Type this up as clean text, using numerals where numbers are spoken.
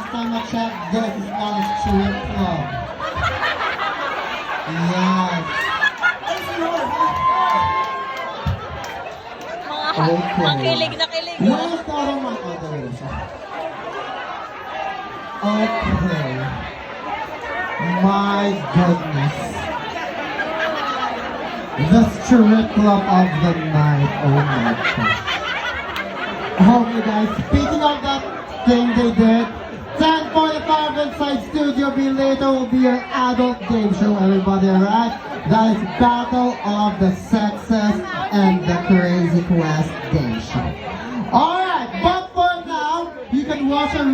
last time I checked, this is not a strip club. Yes. Mga kilig na kilig. Where's the other one? Oh, there it is. Okay. My goodness. The strip club of the night. Oh my gosh. Okay guys, speaking of that thing they did, 10:45 inside Studio B. Later will be your adult game show, everybody, alright? That is Battle of the Sexes and the Crazy Quest game show. Alright, but for now, you can watch a